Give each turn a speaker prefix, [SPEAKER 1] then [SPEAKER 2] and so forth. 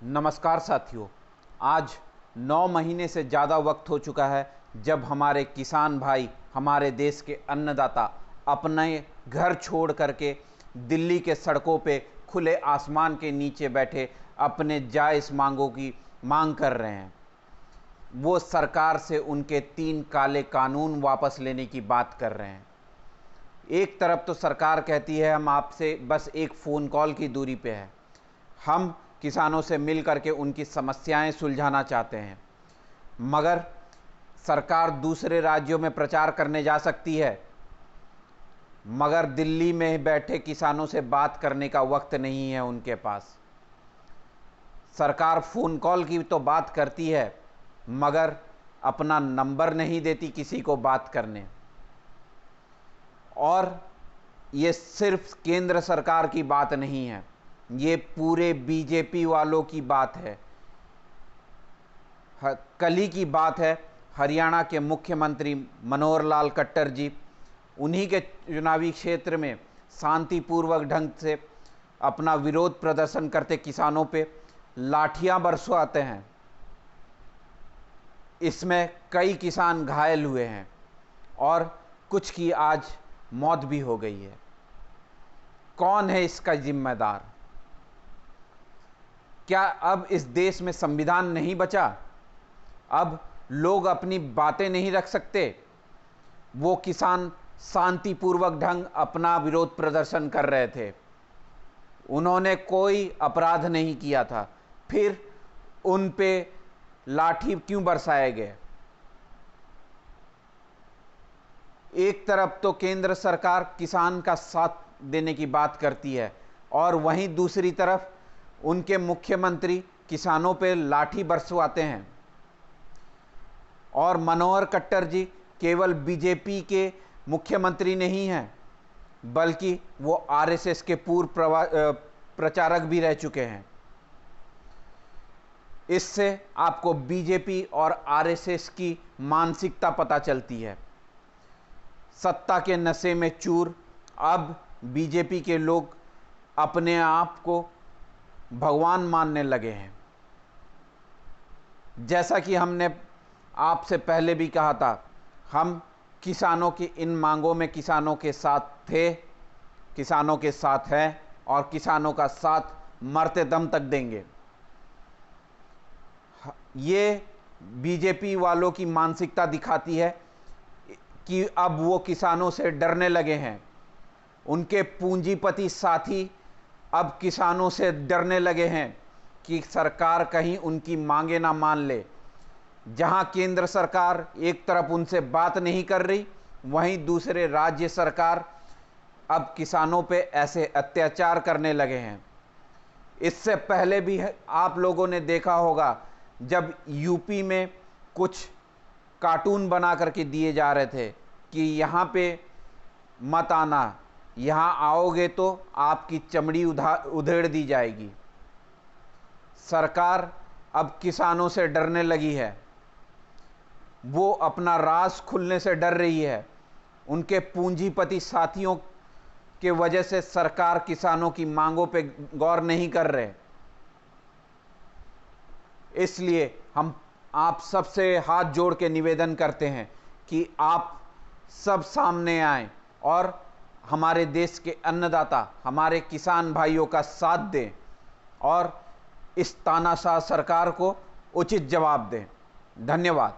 [SPEAKER 1] नमस्कार साथियों। आज 9 महीने से ज़्यादा वक्त हो चुका है जब हमारे किसान भाई, हमारे देश के अन्नदाता अपने घर छोड़ करके दिल्ली के सड़कों पे खुले आसमान के नीचे बैठे अपने जायज़ मांगों की मांग कर रहे हैं। वो सरकार से उनके 3 काले कानून वापस लेने की बात कर रहे हैं। एक तरफ तो सरकार कहती है हम आपसे बस एक फ़ोन कॉल की दूरी पे है, हम किसानों से मिल करके उनकी समस्याएं सुलझाना चाहते हैं, मगर सरकार दूसरे राज्यों में प्रचार करने जा सकती है, मगर दिल्ली में बैठे किसानों से बात करने का वक्त नहीं है उनके पास। सरकार फ़ोन कॉल की तो बात करती है, मगर अपना नंबर नहीं देती किसी को बात करने। और ये सिर्फ केंद्र सरकार की बात नहीं है, ये पूरे बीजेपी वालों की बात है। कल ही की बात है, हरियाणा के मुख्यमंत्री मनोहर लाल खट्टर जी उन्हीं के चुनावी क्षेत्र में शांतिपूर्वक ढंग से अपना विरोध प्रदर्शन करते किसानों पे लाठियां बरसवाते हैं। इसमें कई किसान घायल हुए हैं और कुछ की आज मौत भी हो गई है। कौन है इसका जिम्मेदार? क्या अब इस देश में संविधान नहीं बचा? अब लोग अपनी बातें नहीं रख सकते? वो किसान शांतिपूर्वक ढंग अपना विरोध प्रदर्शन कर रहे थे, उन्होंने कोई अपराध नहीं किया था, फिर उन पे लाठी क्यों बरसाए गए? एक तरफ तो केंद्र सरकार किसान का साथ देने की बात करती है और वहीं दूसरी तरफ उनके मुख्यमंत्री किसानों पे लाठी बरसवाते हैं। और मनोहर खट्टर जी केवल बीजेपी के मुख्यमंत्री नहीं हैं, बल्कि वो आरएसएस के पूर्व प्रचारक भी रह चुके हैं। इससे आपको बीजेपी और आरएसएस की मानसिकता पता चलती है। सत्ता के नशे में चूर अब बीजेपी के लोग अपने आप को भगवान मानने लगे हैं। जैसा कि हमने आपसे पहले भी कहा था, हम किसानों की इन मांगों में किसानों के साथ थे, किसानों के साथ हैं और किसानों का साथ मरते दम तक देंगे। ये बीजेपी वालों की मानसिकता दिखाती है कि अब वो किसानों से डरने लगे हैं। उनके पूंजीपति साथी अब किसानों से डरने लगे हैं कि सरकार कहीं उनकी मांगे ना मान ले। जहां केंद्र सरकार एक तरफ उनसे बात नहीं कर रही, वहीं दूसरे राज्य सरकार अब किसानों पे ऐसे अत्याचार करने लगे हैं। इससे पहले भी आप लोगों ने देखा होगा, जब यूपी में कुछ कार्टून बना करके दिए जा रहे थे कि यहाँ पे मत आना, यहाँ आओगे तो आपकी चमड़ी उधेड़ दी जाएगी। सरकार अब किसानों से डरने लगी है, वो अपना राज खुलने से डर रही है। उनके पूंजीपति साथियों के वजह से सरकार किसानों की मांगों पे गौर नहीं कर रहे। इसलिए हम आप सबसे हाथ जोड़ के निवेदन करते हैं कि आप सब सामने आएं और हमारे देश के अन्नदाता, हमारे किसान भाइयों का साथ दें और इस तानाशाह सरकार को उचित जवाब दें। धन्यवाद।